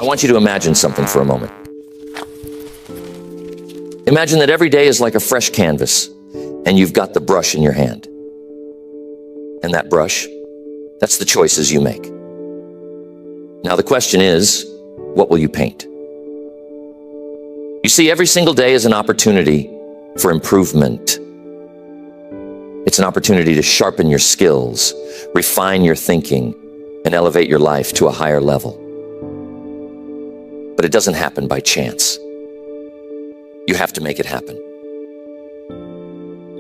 I want you to imagine something for a moment. Imagine that every day is like a fresh canvas, and you've got the brush in your hand. And that brush, that's the choices you make. Now the question is, what will you paint? You see, every single day is an opportunity for improvement. It's an opportunity to sharpen your skills, refine your thinking, and elevate your life to a higher level. But it doesn't happen by chance. You have to make it happen.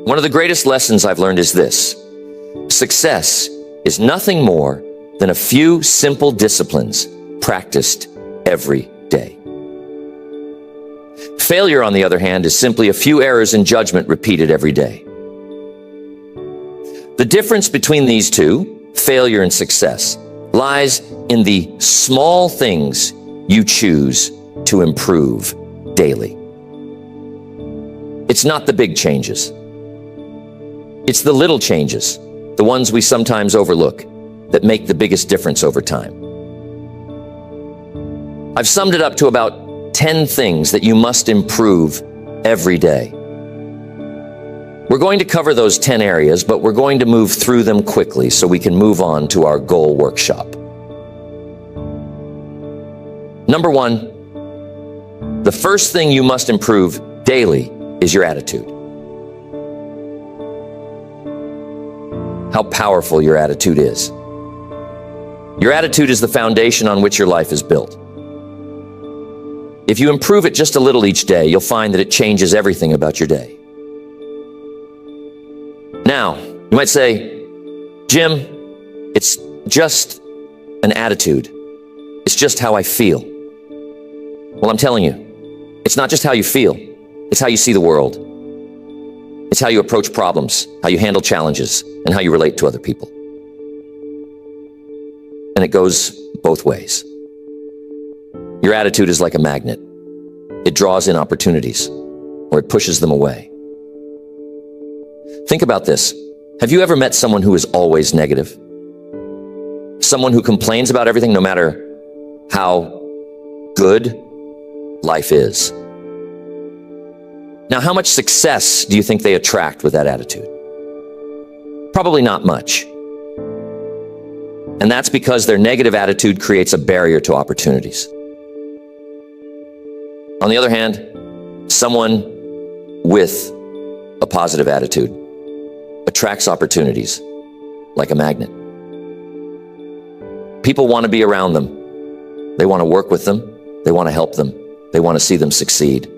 One of the greatest lessons I've learned is this: success is nothing more than a few simple disciplines practiced every day. Failure, on the other hand, is simply a few errors in judgment repeated every day. The difference between these two, failure and success, lies in the small things you choose to improve daily. It's not the big changes. It's the little changes, the ones we sometimes overlook, that make the biggest difference over time. I've summed it up to about 10 things that you must improve every day. We're going to cover those 10 areas, but we're going to move through them quickly so we can move on to our goal workshop. Number 1, the first thing you must improve daily is your attitude. How powerful your attitude is. Your attitude is the foundation on which your life is built. If you improve it just a little each day, you'll find that it changes everything about your day. Now, you might say, Jim, it's just an attitude. It's just how I feel. Well, I'm telling you, it's not just how you feel. It's how you see the world. It's how you approach problems, how you handle challenges, and how you relate to other people. And it goes both ways. Your attitude is like a magnet. It draws in opportunities, or it pushes them away. Think about this. Have you ever met someone who is always negative? Someone who complains about everything no matter how good life is. Now, how much success do you think they attract with that attitude? Probably not much. And that's because their negative attitude creates a barrier to opportunities. On the other hand, someone with a positive attitude attracts opportunities like a magnet. People want to be around them. They want to work with them. They want to help them. They want to see them succeed.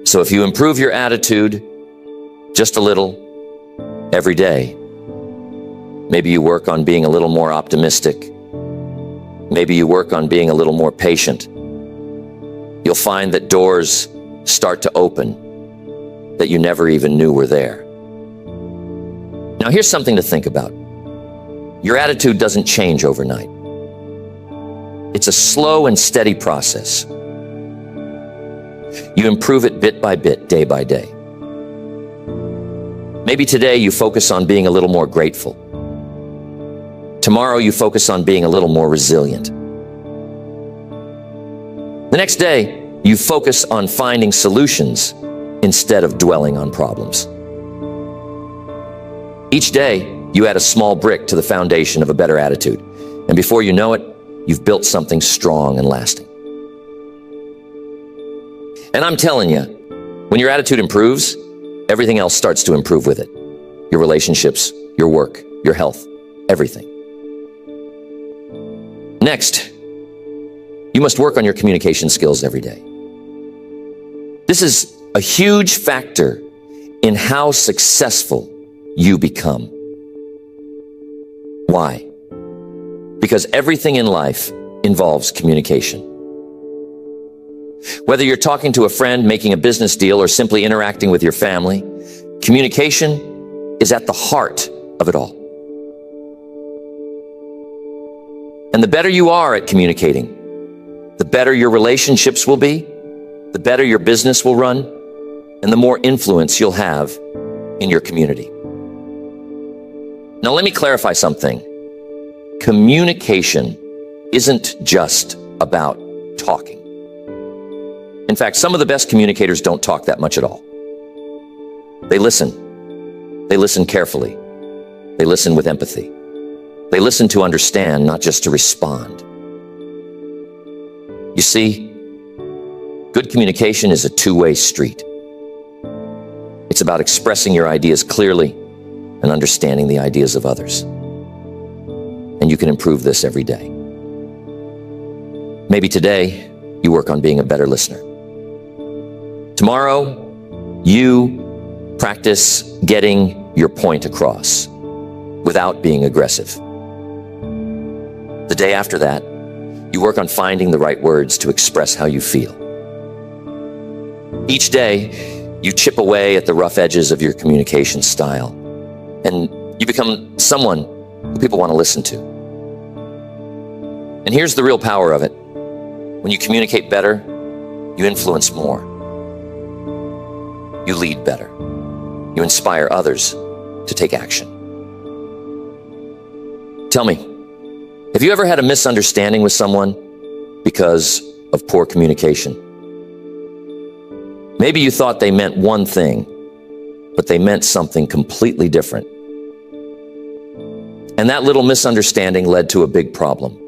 So if you improve your attitude just a little every day, maybe you work on being a little more optimistic. Maybe you work on being a little more patient. You'll find that doors start to open that you never even knew were there. Now, here's something to think about. Your attitude doesn't change overnight. It's a slow and steady process. You improve it bit by bit, day by day. Maybe today you focus on being a little more grateful. Tomorrow you focus on being a little more resilient. The next day, you focus on finding solutions instead of dwelling on problems. Each day, you add a small brick to the foundation of a better attitude. And before you know it, you've built something strong and lasting. And I'm telling you, when your attitude improves, everything else starts to improve with it. Your relationships, your work, your health, everything. Next, you must work on your communication skills every day. This is a huge factor in how successful you become. Why? Because everything in life involves communication. Whether you're talking to a friend, making a business deal, or simply interacting with your family, communication is at the heart of it all. And the better you are at communicating, the better your relationships will be, the better your business will run, and the more influence you'll have in your community. Now, let me clarify something. Communication isn't just about talking. In fact, some of the best communicators don't talk that much at all. They listen. They listen carefully. They listen with empathy. They listen to understand, not just to respond. You see, good communication is a two-way street. It's about expressing your ideas clearly and understanding the ideas of others. And you can improve this every day. Maybe today, you work on being a better listener. Tomorrow, you practice getting your point across without being aggressive. The day after that, you work on finding the right words to express how you feel. Each day, you chip away at the rough edges of your communication style, and you become someone who people want to listen to. And here's the real power of it. When you communicate better, you influence more. You lead better. You inspire others to take action. Tell me, have you ever had a misunderstanding with someone because of poor communication? Maybe you thought they meant one thing, but they meant something completely different. And that little misunderstanding led to a big problem.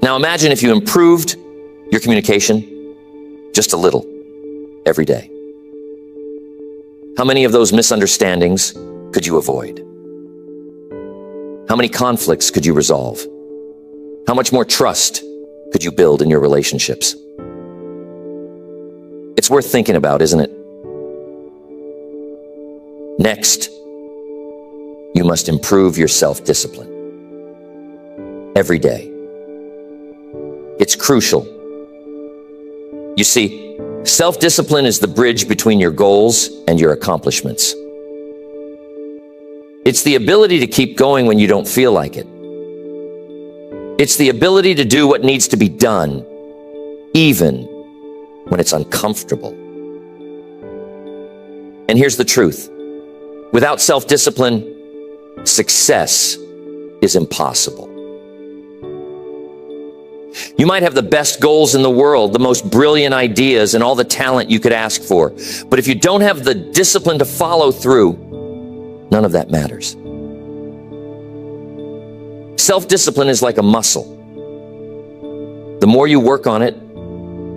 Now imagine if you improved your communication just a little every day. How many of those misunderstandings could you avoid? How many conflicts could you resolve? How much more trust could you build in your relationships? It's worth thinking about, isn't it? Next, you must improve your self-discipline every day. It's crucial. You see, self-discipline is the bridge between your goals and your accomplishments. It's the ability to keep going when you don't feel like it. It's the ability to do what needs to be done, even when it's uncomfortable. And here's the truth. Without self-discipline, success is impossible. You might have the best goals in the world, the most brilliant ideas, and all the talent you could ask for. But if you don't have the discipline to follow through, none of that matters. Self-discipline is like a muscle. The more you work on it,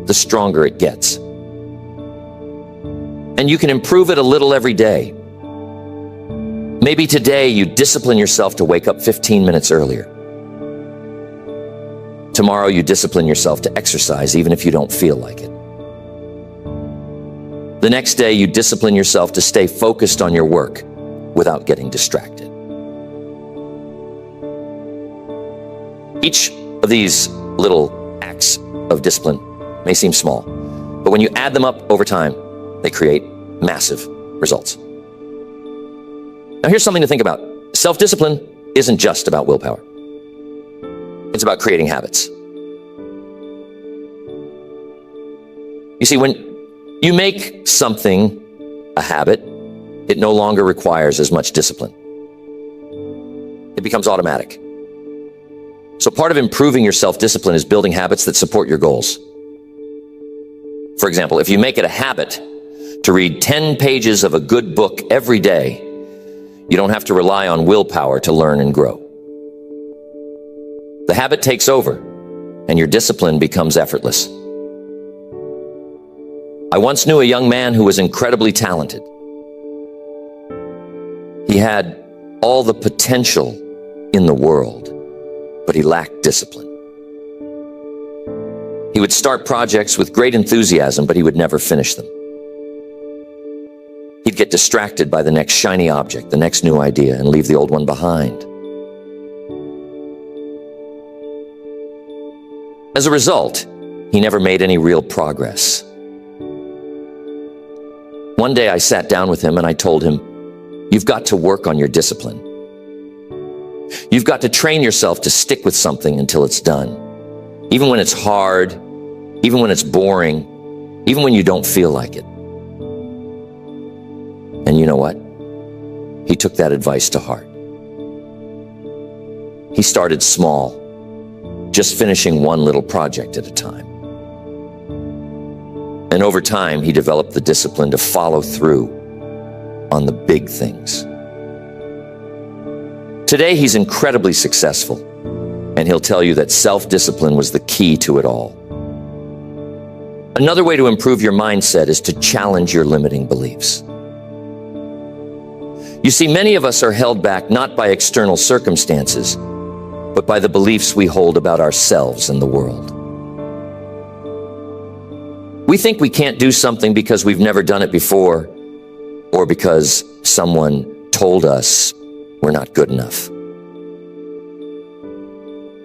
the stronger it gets. And you can improve it a little every day. Maybe today you discipline yourself to wake up 15 minutes earlier. Tomorrow you discipline yourself to exercise even if you don't feel like it. The next day you discipline yourself to stay focused on your work without getting distracted. Each of these little acts of discipline may seem small, but when you add them up over time, they create massive results. Now here's something to think about. Self-discipline isn't just about willpower. It's about creating habits. You see, when you make something a habit, it no longer requires as much discipline. It becomes automatic. So part of improving your self-discipline is building habits that support your goals. For example, if you make it a habit to read 10 pages of a good book every day, you don't have to rely on willpower to learn and grow. The habit takes over, and your discipline becomes effortless. I once knew a young man who was incredibly talented. He had all the potential in the world, but he lacked discipline. He would start projects with great enthusiasm, but he would never finish them. He'd get distracted by the next shiny object, the next new idea, and leave the old one behind. As a result, he never made any real progress. One day I sat down with him and I told him, "You've got to work on your discipline. You've got to train yourself to stick with something until it's done. Even when it's hard, even when it's boring, even when you don't feel like it." And you know what? He took that advice to heart. He started small, just finishing one little project at a time. And over time, he developed the discipline to follow through on the big things. Today, he's incredibly successful, and he'll tell you that self-discipline was the key to it all. Another way to improve your mindset is to challenge your limiting beliefs. You see, many of us are held back not by external circumstances, but by the beliefs we hold about ourselves and the world. We think we can't do something because we've never done it before, or because someone told us we're not good enough.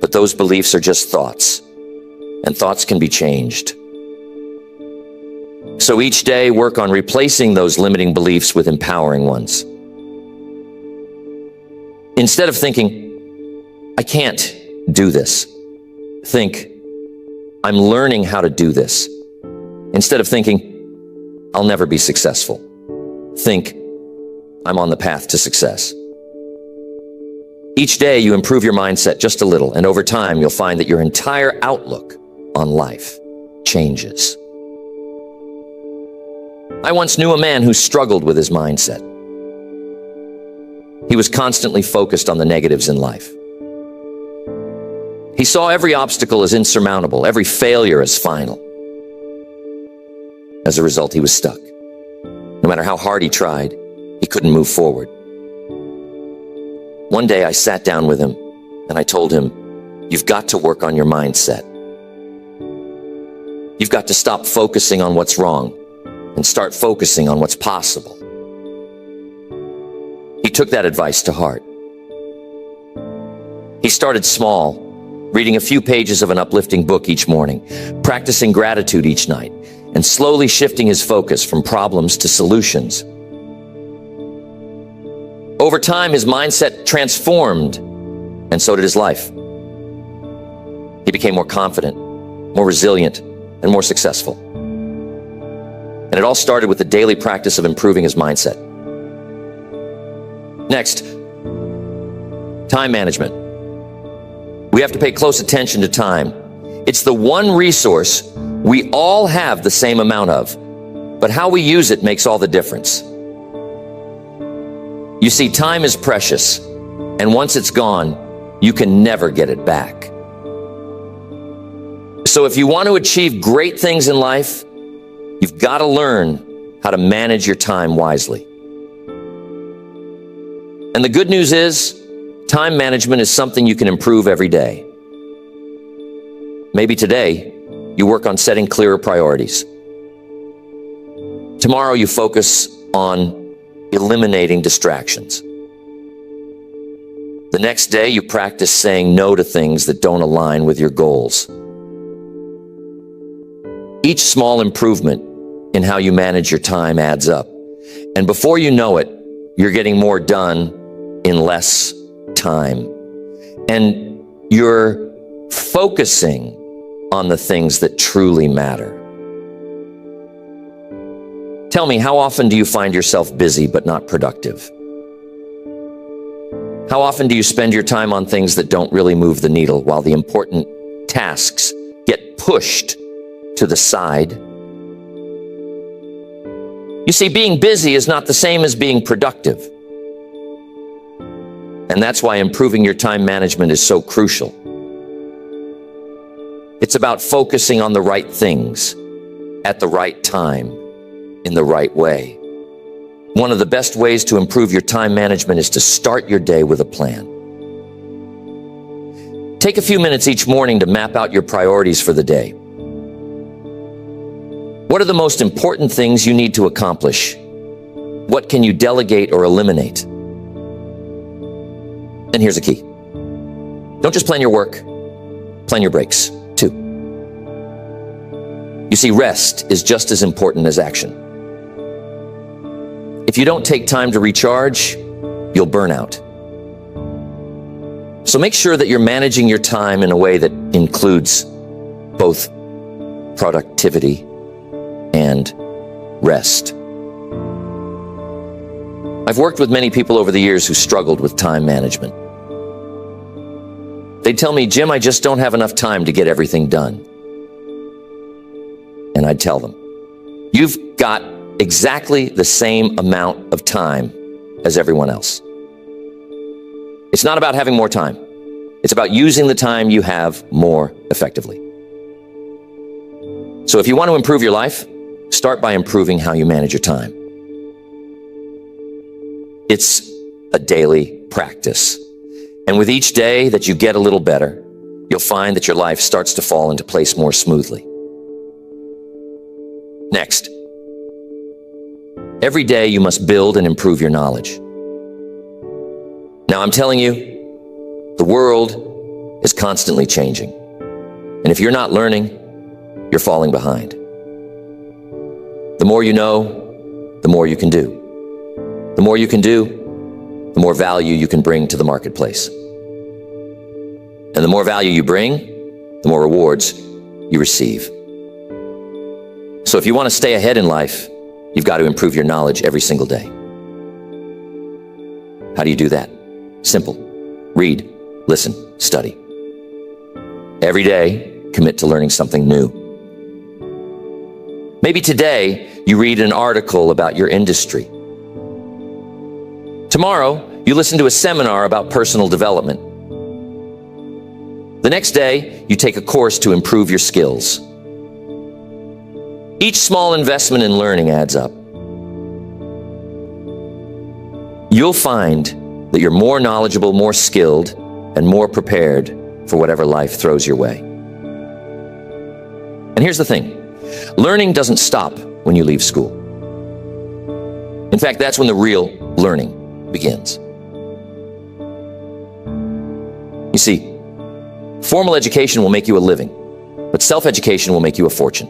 But those beliefs are just thoughts, and thoughts can be changed. So each day, work on replacing those limiting beliefs with empowering ones. Instead of thinking, I can't do this, think, I'm learning how to do this. Instead of thinking, I'll never be successful, think, I'm on the path to success. Each day you improve your mindset just a little, and over time you'll find that your entire outlook on life changes. I once knew a man who struggled with his mindset. He was constantly focused on the negatives in life. He saw every obstacle as insurmountable, every failure as final. As a result, he was stuck. No matter how hard he tried, he couldn't move forward. One day I sat down with him and I told him, you've got to work on your mindset. You've got to stop focusing on what's wrong and start focusing on what's possible. He took that advice to heart. He started small, reading a few pages of an uplifting book each morning, practicing gratitude each night, and slowly shifting his focus from problems to solutions. Over time, his mindset transformed, and so did his life. He became more confident, more resilient, and more successful. And it all started with the daily practice of improving his mindset. Next, time management. We have to pay close attention to time. It's the one resource we all have the same amount of, but how we use it makes all the difference. You see, time is precious, and once it's gone, you can never get it back. So if you want to achieve great things in life, you've got to learn how to manage your time wisely. And the good news is, time management is something you can improve every day. Maybe today, you work on setting clearer priorities. Tomorrow, you focus on eliminating distractions. The next day, you practice saying no to things that don't align with your goals. Each small improvement in how you manage your time adds up. And before you know it, you're getting more done in less time. And you're focusing on the things that truly matter. Tell me, how often do you find yourself busy but not productive? How often do you spend your time on things that don't really move the needle while the important tasks get pushed to the side? You see, being busy is not the same as being productive. And that's why improving your time management is so crucial. It's about focusing on the right things at the right time in the right way. One of the best ways to improve your time management is to start your day with a plan. Take a few minutes each morning to map out your priorities for the day. What are the most important things you need to accomplish? What can you delegate or eliminate? And here's the key. Don't just plan your work, plan your breaks too. You see, rest is just as important as action. If you don't take time to recharge, you'll burn out. So make sure that you're managing your time in a way that includes both productivity and rest. I've worked with many people over the years who struggled with time management. They'd tell me, Jim, I just don't have enough time to get everything done. And I'd tell them, you've got exactly the same amount of time as everyone else. It's not about having more time. It's about using the time you have more effectively. So if you want to improve your life, start by improving how you manage your time. It's a daily practice. And with each day that you get a little better, you'll find that your life starts to fall into place more smoothly. Next, every day you must build and improve your knowledge. Now I'm telling you, the world is constantly changing. And if you're not learning, you're falling behind. The more you know, the more you can do. The more you can do, the more value you can bring to the marketplace. And the more value you bring, the more rewards you receive. So if you want to stay ahead in life, you've got to improve your knowledge every single day. How do you do that? Simple. Read, listen, study. Every day, commit to learning something new. Maybe today, you read an article about your industry. Tomorrow, you listen to a seminar about personal development. The next day, you take a course to improve your skills. Each small investment in learning adds up. You'll find that you're more knowledgeable, more skilled, and more prepared for whatever life throws your way. And here's the thing. Learning doesn't stop when you leave school. In fact, that's when the real learning begins. You see, formal education will make you a living, but self-education will make you a fortune.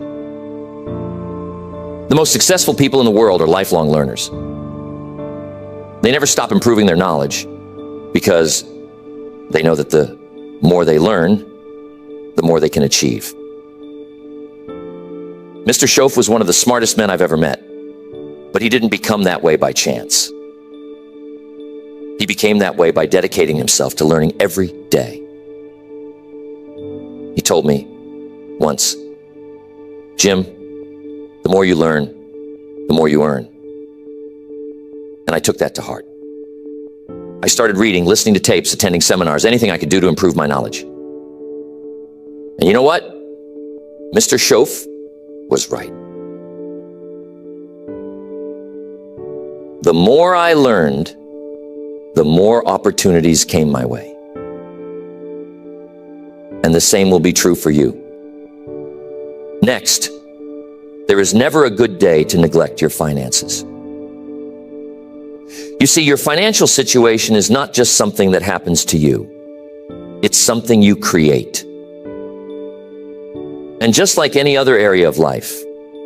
The most successful people in the world are lifelong learners. They never stop improving their knowledge because they know that the more they learn, the more they can achieve. Mr. Shoaff was one of the smartest men I've ever met, but he didn't become that way by chance. He became that way by dedicating himself to learning every day. He told me once, Jim, the more you learn, the more you earn. And I took that to heart. I started reading, listening to tapes, attending seminars, anything I could do to improve my knowledge. And you know what? Mr. Shoaff was right. The more I learned, the more opportunities came my way. And the same will be true for you. Next, there is never a good day to neglect your finances. You see, your financial situation is not just something that happens to you. It's something you create. And just like any other area of life,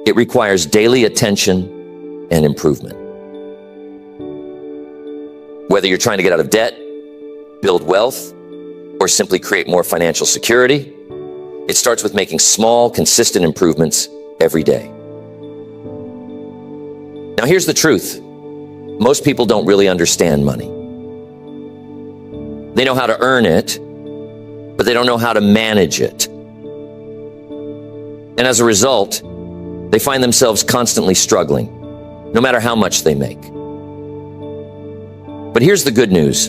it requires daily attention and improvement. Whether you're trying to get out of debt, build wealth, or simply create more financial security, it starts with making small, consistent improvements every day. Now, here's the truth. Most people don't really understand money. They know how to earn it, but they don't know how to manage it. And as a result, they find themselves constantly struggling, no matter how much they make. But here's the good news.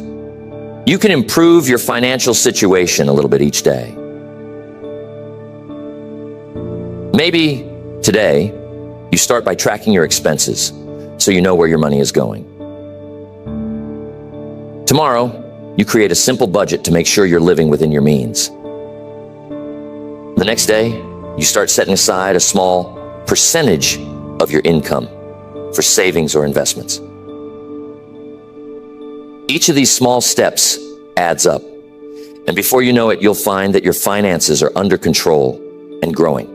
You can improve your financial situation a little bit each day. Maybe today, you start by tracking your expenses so you know where your money is going. Tomorrow, you create a simple budget to make sure you're living within your means. The next day, you start setting aside a small percentage of your income for savings or investments. Each of these small steps adds up, and before you know it, you'll find that your finances are under control and growing.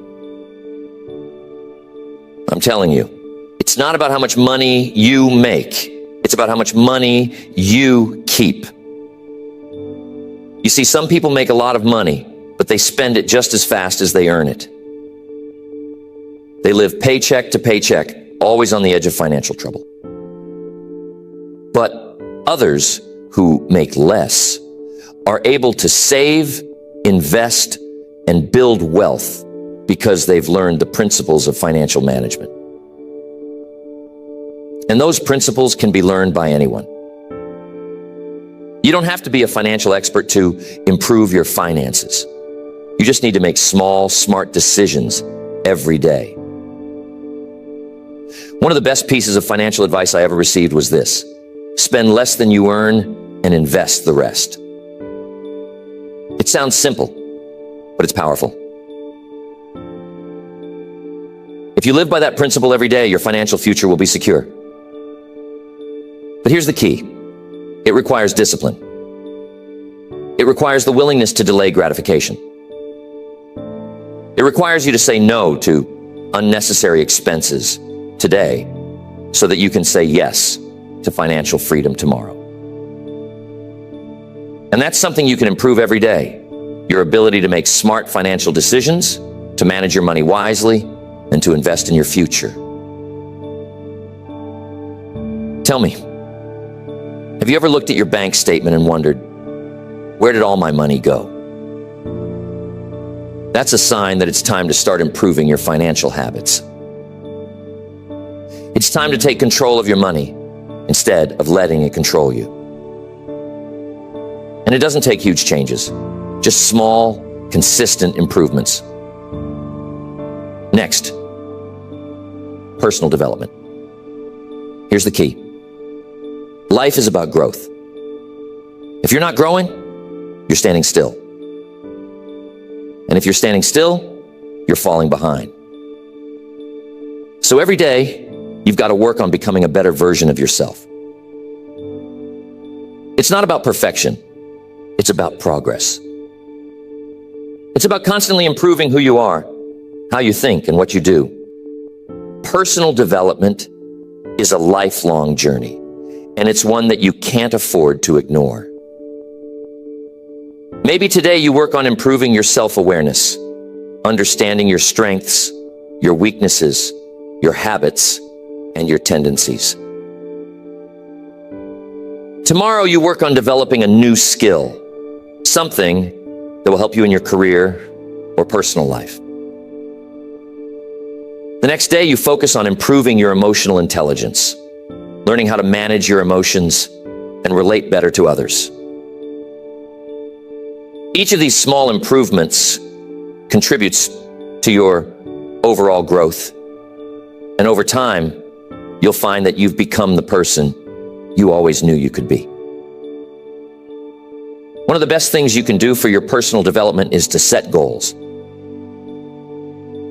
I'm telling you, it's not about how much money you make. It's about how much money you keep. You see, some people make a lot of money, but they spend it just as fast as they earn it. They live paycheck to paycheck, always on the edge of financial trouble. But others who make less are able to save, invest, and build wealth because they've learned the principles of financial management. And those principles can be learned by anyone. You don't have to be a financial expert to improve your finances. You just need to make small, smart decisions every day. One of the best pieces of financial advice I ever received was this: spend less than you earn and invest the rest. It sounds simple, but it's powerful. If you live by that principle every day, your financial future will be secure. But here's the key. It requires discipline. It requires the willingness to delay gratification. It requires you to say no to unnecessary expenses today so that you can say yes to financial freedom tomorrow. And that's something you can improve every day. Your ability to make smart financial decisions, to manage your money wisely, and to invest in your future. Tell me, have you ever looked at your bank statement and wondered, where did all my money go? That's a sign that it's time to start improving your financial habits. It's time to take control of your money instead of letting it control you. And it doesn't take huge changes, just small, consistent improvements. Next, personal development. Here's the key. Life is about growth. If you're not growing, you're standing still. And if you're standing still, you're falling behind. So every day, you've got to work on becoming a better version of yourself. It's not about perfection. It's about progress. It's about constantly improving who you are, how you think, and what you do. Personal development is a lifelong journey, and it's one that you can't afford to ignore. Maybe today you work on improving your self-awareness, understanding your strengths, your weaknesses, your habits, and your tendencies. Tomorrow you work on developing a new skill, something that will help you in your career or personal life. The next day you focus on improving your emotional intelligence, learning how to manage your emotions and relate better to others. Each of these small improvements contributes to your overall growth. And over time, you'll find that you've become the person you always knew you could be. One of the best things you can do for your personal development is to set goals.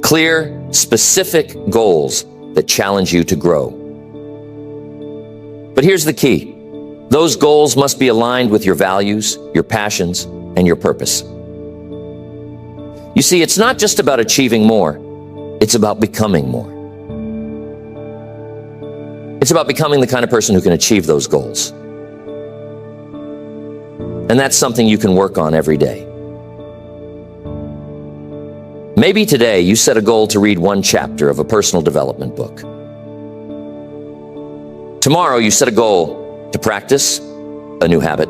Clear, specific goals that challenge you to grow. But here's the key. Those goals must be aligned with your values, your passions, and your purpose. You see, it's not just about achieving more. It's about becoming more. It's about becoming the kind of person who can achieve those goals. And that's something you can work on every day. Maybe today you set a goal to read one chapter of a personal development book. Tomorrow you set a goal to practice a new habit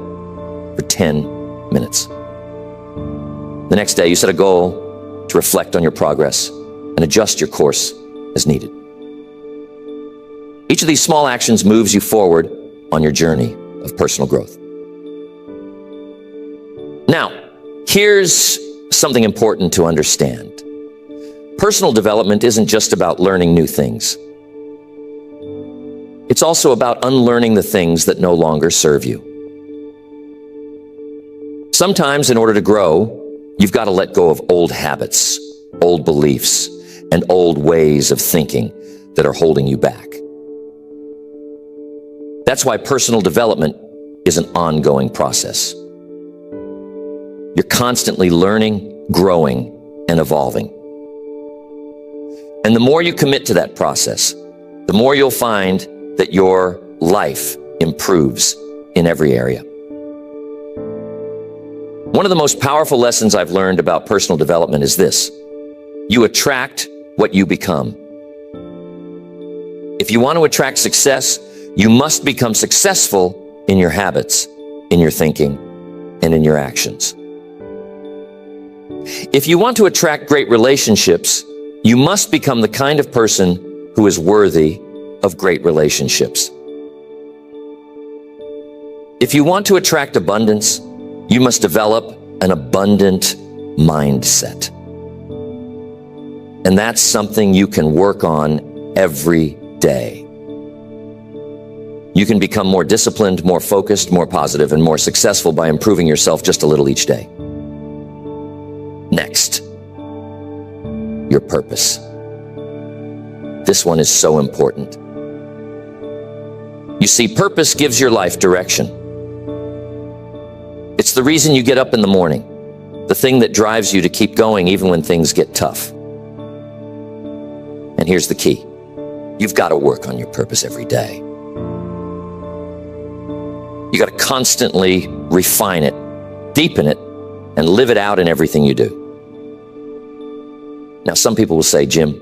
for 10 minutes. The next day you set a goal to reflect on your progress and adjust your course as needed. Each of these small actions moves you forward on your journey of personal growth. Now, here's something important to understand. Personal development isn't just about learning new things. It's also about unlearning the things that no longer serve you. Sometimes, in order to grow, you've got to let go of old habits, old beliefs, and old ways of thinking that are holding you back. That's why personal development is an ongoing process. You're constantly learning, growing, and evolving. And the more you commit to that process, the more you'll find that your life improves in every area. One of the most powerful lessons I've learned about personal development is this: you attract what you become. If you want to attract success, you must become successful in your habits, in your thinking, and in your actions. If you want to attract great relationships, you must become the kind of person who is worthy of great relationships. If you want to attract abundance, you must develop an abundant mindset. And that's something you can work on every day. You can become more disciplined, more focused, more positive, and more successful by improving yourself just a little each day. Next, your purpose. This one is so important. You see, purpose gives your life direction. It's the reason you get up in the morning, the thing that drives you to keep going even when things get tough. And here's the key. You've got to work on your purpose every day. You got to constantly refine it, deepen it, and live it out in everything you do. Now, some people will say, Jim,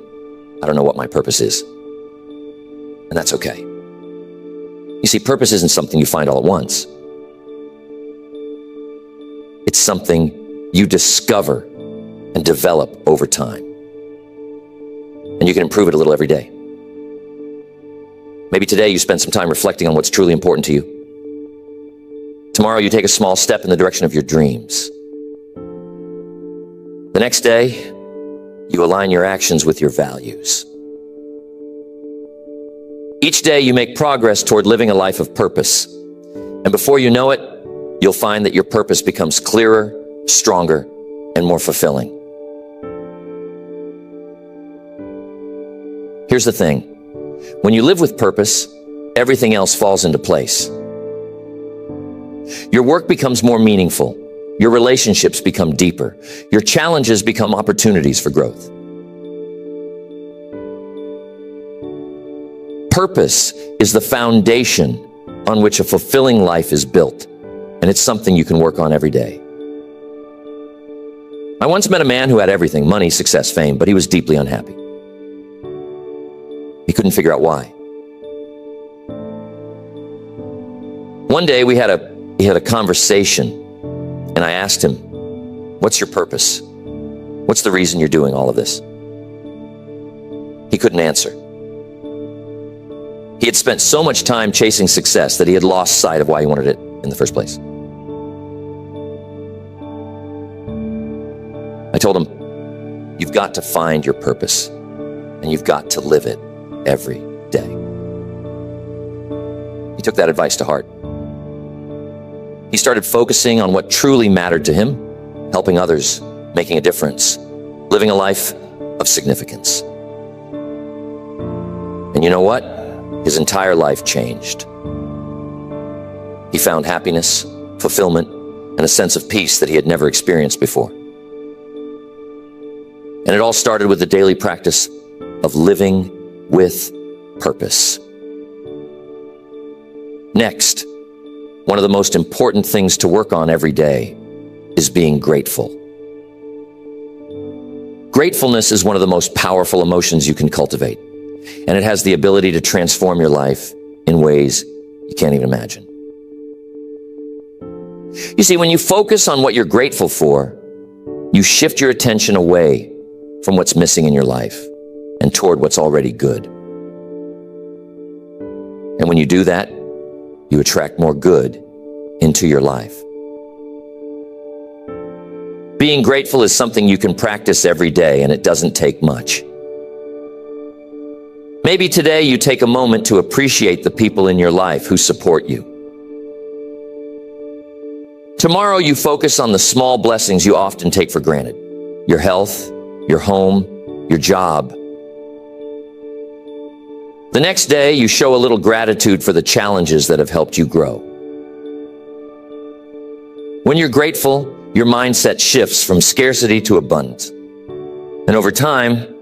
I don't know what my purpose is. And that's okay. You see, purpose isn't something you find all at once. It's something you discover and develop over time. And you can improve it a little every day. Maybe today you spend some time reflecting on what's truly important to you. Tomorrow you take a small step in the direction of your dreams. The next day, you align your actions with your values. Each day you make progress toward living a life of purpose. And before you know it, you'll find that your purpose becomes clearer, stronger, and more fulfilling. Here's the thing. When you live with purpose, everything else falls into place. Your work becomes more meaningful. Your relationships become deeper. Your challenges become opportunities for growth. Purpose is the foundation on which a fulfilling life is built, and it's something you can work on every day. I once met a man who had everything, money, success, fame, but he was deeply unhappy. He couldn't figure out why. One day we had a conversation, and I asked him, what's your purpose? What's the reason you're doing all of this? He couldn't answer. He had spent so much time chasing success that he had lost sight of why he wanted it in the first place. I told him, you've got to find your purpose, and you've got to live it every day. He took that advice to heart. He started focusing on what truly mattered to him, helping others, making a difference, living a life of significance. And you know what? His entire life changed. He found happiness, fulfillment, and a sense of peace that he had never experienced before. And it all started with the daily practice of living with purpose. Next, one of the most important things to work on every day is being grateful. Gratefulness is one of the most powerful emotions you can cultivate, and it has the ability to transform your life in ways you can't even imagine. You see, when you focus on what you're grateful for, you shift your attention away from what's missing in your life and toward what's already good. And when you do that, you attract more good into your life. Being grateful is something you can practice every day, and it doesn't take much. Maybe today you take a moment to appreciate the people in your life who support you. Tomorrow you focus on the small blessings you often take for granted. Your health, your home, your job. The next day you show a little gratitude for the challenges that have helped you grow. When you're grateful, your mindset shifts from scarcity to abundance. And over time,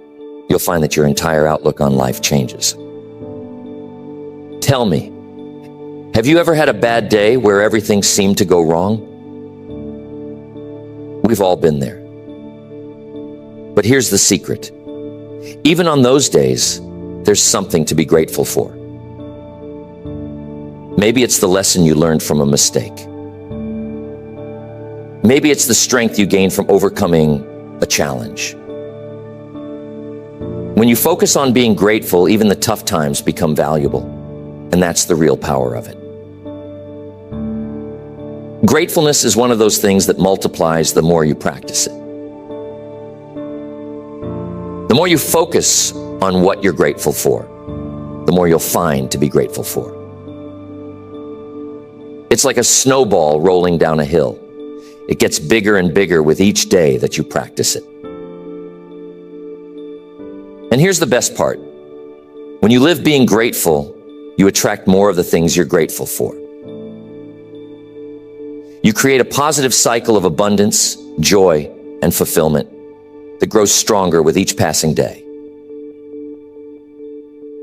you'll find that your entire outlook on life changes. Tell me, have you ever had a bad day where everything seemed to go wrong? We've all been there. But here's the secret. Even on those days, there's something to be grateful for. Maybe it's the lesson you learned from a mistake. Maybe it's the strength you gain from overcoming a challenge. When you focus on being grateful, even the tough times become valuable, and that's the real power of it. Gratefulness is one of those things that multiplies the more you practice it. The more you focus on what you're grateful for, the more you'll find to be grateful for. It's like a snowball rolling down a hill. It gets bigger and bigger with each day that you practice it. And here's the best part. When you live being grateful, you attract more of the things you're grateful for. You create a positive cycle of abundance, joy, and fulfillment that grows stronger with each passing day.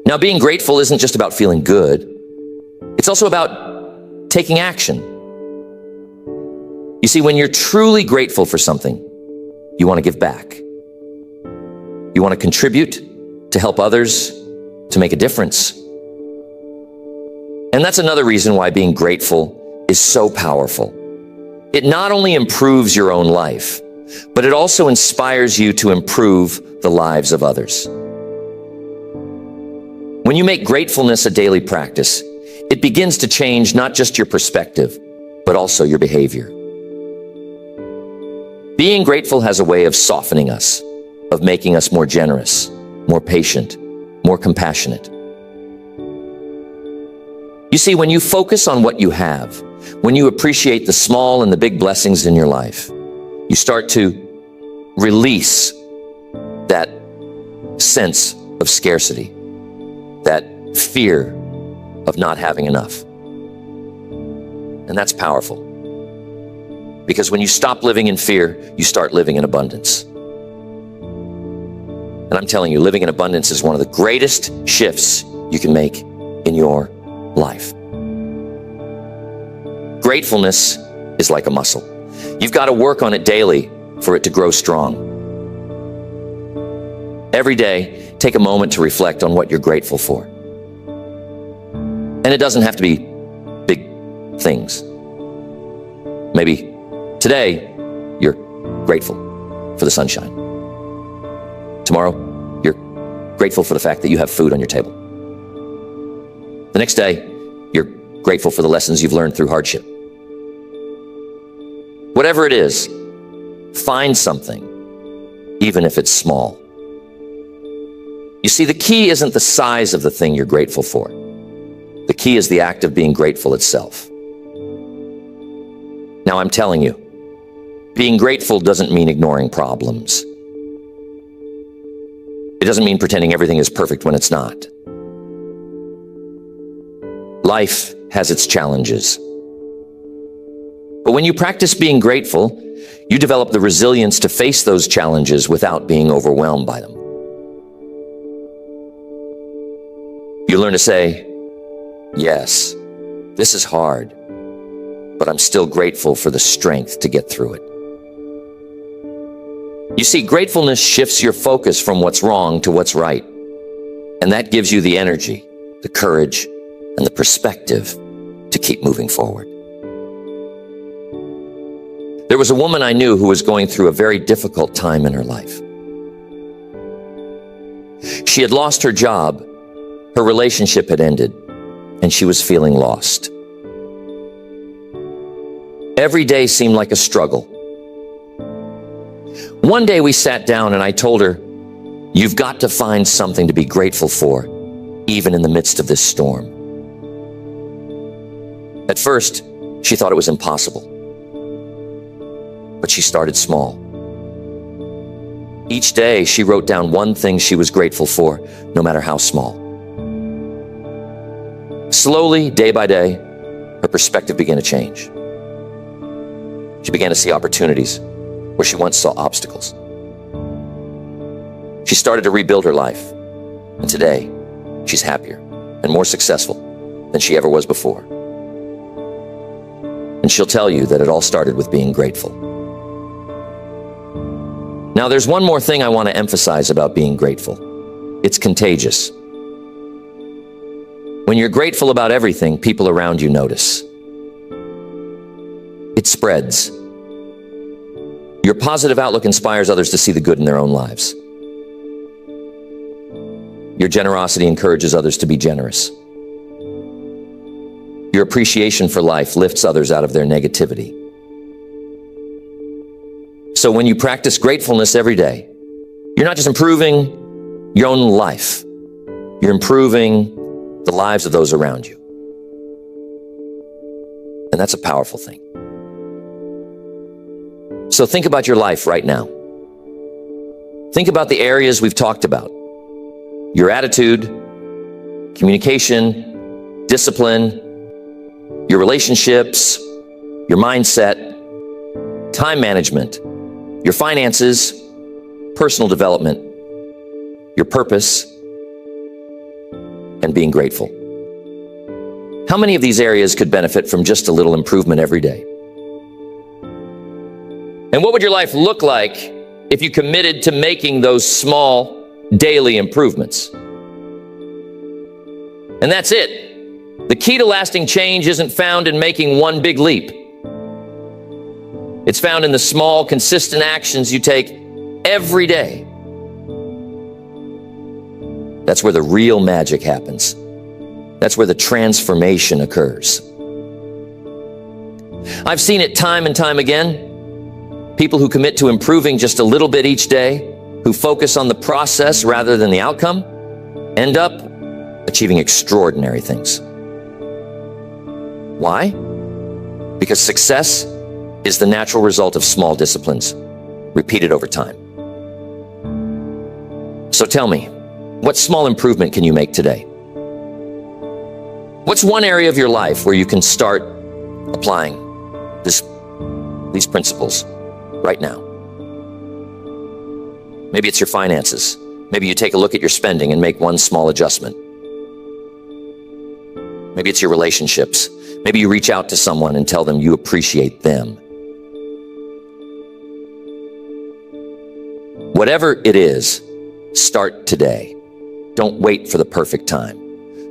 Now, being grateful isn't just about feeling good. It's also about taking action. You see, when you're truly grateful for something, you want to give back. You want to contribute, to help others, to make a difference. And that's another reason why being grateful is so powerful. It not only improves your own life, but it also inspires you to improve the lives of others. When you make gratefulness a daily practice, it begins to change not just your perspective, but also your behavior. Being grateful has a way of softening us, of making us more generous, more patient, more compassionate. You see, when you focus on what you have, when you appreciate the small and the big blessings in your life, you start to release that sense of scarcity, that fear of not having enough. And that's powerful. Because when you stop living in fear, you start living in abundance. And I'm telling you, living in abundance is one of the greatest shifts you can make in your life. Gratefulness is like a muscle. You've got to work on it daily for it to grow strong. Every day, take a moment to reflect on what you're grateful for. And it doesn't have to be big things. Maybe today, you're grateful for the sunshine. Tomorrow, you're grateful for the fact that you have food on your table. The next day, you're grateful for the lessons you've learned through hardship. Whatever it is, find something, even if it's small. You see, the key isn't the size of the thing you're grateful for. The key is the act of being grateful itself. Now, I'm telling you, being grateful doesn't mean ignoring problems. It doesn't mean pretending everything is perfect when it's not. Life has its challenges. But when you practice being grateful, you develop the resilience to face those challenges without being overwhelmed by them. You learn to say, yes, this is hard, but I'm still grateful for the strength to get through it. You see, gratefulness shifts your focus from what's wrong to what's right. And that gives you the energy, the courage, and the perspective to keep moving forward. There was a woman I knew who was going through a very difficult time in her life. She had lost her job, her relationship had ended, and she was feeling lost. Every day seemed like a struggle. One day we sat down and I told her, you've got to find something to be grateful for, even in the midst of this storm. At first, she thought it was impossible. But she started small. Each day, she wrote down one thing she was grateful for, no matter how small. Slowly, day by day, her perspective began to change. She began to see opportunities where she once saw obstacles. She started to rebuild her life, and today, she's happier and more successful than she ever was before. And she'll tell you that it all started with being grateful. Now, there's one more thing I want to emphasize about being grateful. It's contagious. When you're grateful about everything, people around you notice. It spreads. Your positive outlook inspires others to see the good in their own lives. Your generosity encourages others to be generous. Your appreciation for life lifts others out of their negativity. So when you practice gratefulness every day, you're not just improving your own life, you're improving the lives of those around you. And that's a powerful thing. So think about your life right now. Think about the areas we've talked about. Your attitude, communication, discipline, your relationships, your mindset, time management, your finances, personal development, your purpose, and being grateful. How many of these areas could benefit from just a little improvement every day? And what would your life look like if you committed to making those small daily improvements? And that's it. The key to lasting change isn't found in making one big leap. It's found in the small, consistent actions you take every day. That's where the real magic happens. That's where the transformation occurs. I've seen it time and time again. People who commit to improving just a little bit each day, who focus on the process rather than the outcome, end up achieving extraordinary things. Why? Because success is the natural result of small disciplines, repeated over time. So tell me, what small improvement can you make today? What's one area of your life where you can start applying these principles right now? Maybe it's your finances. Maybe you take a look at your spending and make one small adjustment. Maybe it's your relationships. Maybe you reach out to someone and tell them you appreciate them. Whatever it is, start today. Don't wait for the perfect time.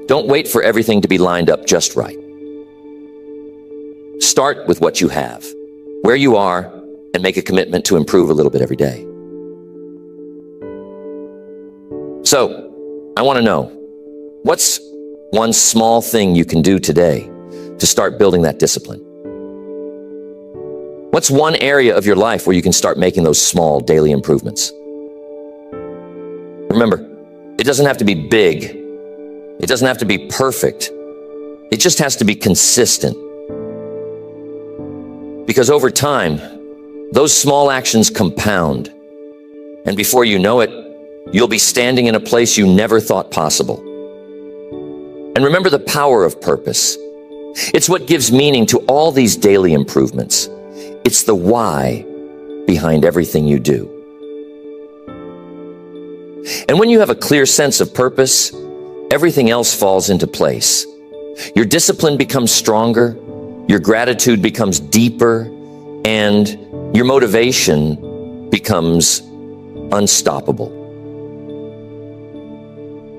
Don't wait for everything to be lined up just right. Start with what you have, where you are, and make a commitment to improve a little bit every day. So, I want to know, what's one small thing you can do today to start building that discipline? What's one area of your life where you can start making those small daily improvements? Remember, it doesn't have to be big. It doesn't have to be perfect. It just has to be consistent. Because over time, those small actions compound. And before you know it, you'll be standing in a place you never thought possible. And remember the power of purpose. It's what gives meaning to all these daily improvements. It's the why behind everything you do. And when you have a clear sense of purpose, everything else falls into place. Your discipline becomes stronger, your gratitude becomes deeper, and your motivation becomes unstoppable.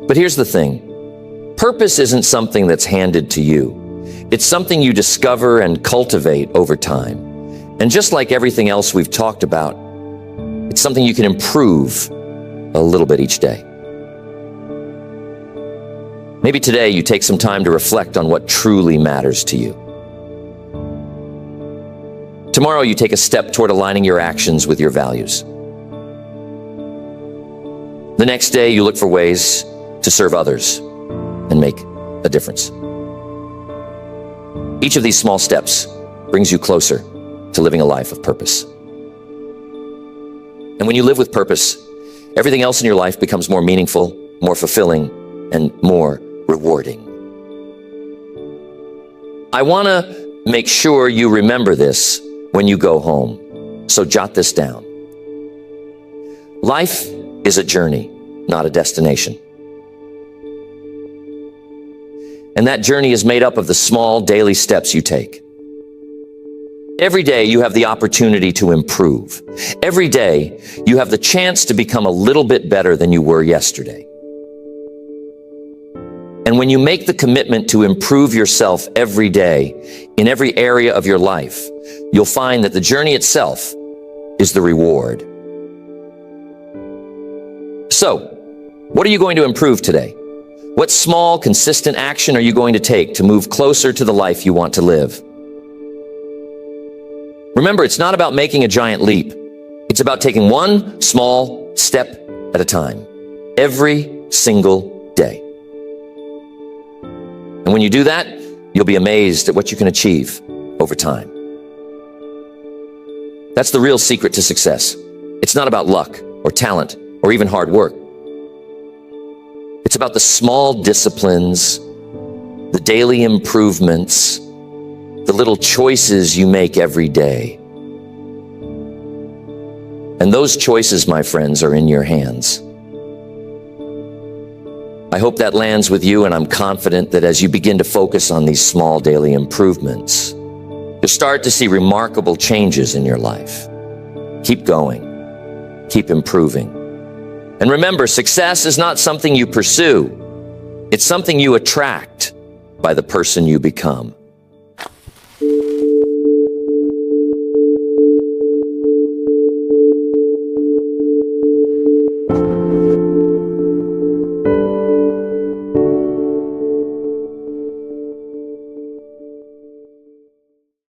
But here's the thing. Purpose isn't something that's handed to you. It's something you discover and cultivate over time. And just like everything else we've talked about, it's something you can improve a little bit each day. Maybe today you take some time to reflect on what truly matters to you. Tomorrow you take a step toward aligning your actions with your values. The next day you look for ways to serve others and make a difference. Each of these small steps brings you closer to living a life of purpose. And when you live with purpose, everything else in your life becomes more meaningful, more fulfilling, and more rewarding. I want to make sure you remember this when you go home, so jot this down. Life is a journey, not a destination. And that journey is made up of the small daily steps you take. Every day you have the opportunity to improve. Every day you have the chance to become a little bit better than you were yesterday. And when you make the commitment to improve yourself every day in every area of your life, you'll find that the journey itself is the reward. So, what are you going to improve today? What small, consistent action are you going to take to move closer to the life you want to live? Remember, it's not about making a giant leap. It's about taking one small step at a time, every single day. And when you do that, you'll be amazed at what you can achieve over time. That's the real secret to success. It's not about luck or talent or even hard work. It's about the small disciplines, the daily improvements, the little choices you make every day. And those choices, my friends, are in your hands. I hope that lands with you, and I'm confident that as you begin to focus on these small daily improvements, you'll start to see remarkable changes in your life. Keep going. Keep improving. And remember, success is not something you pursue. It's something you attract by the person you become.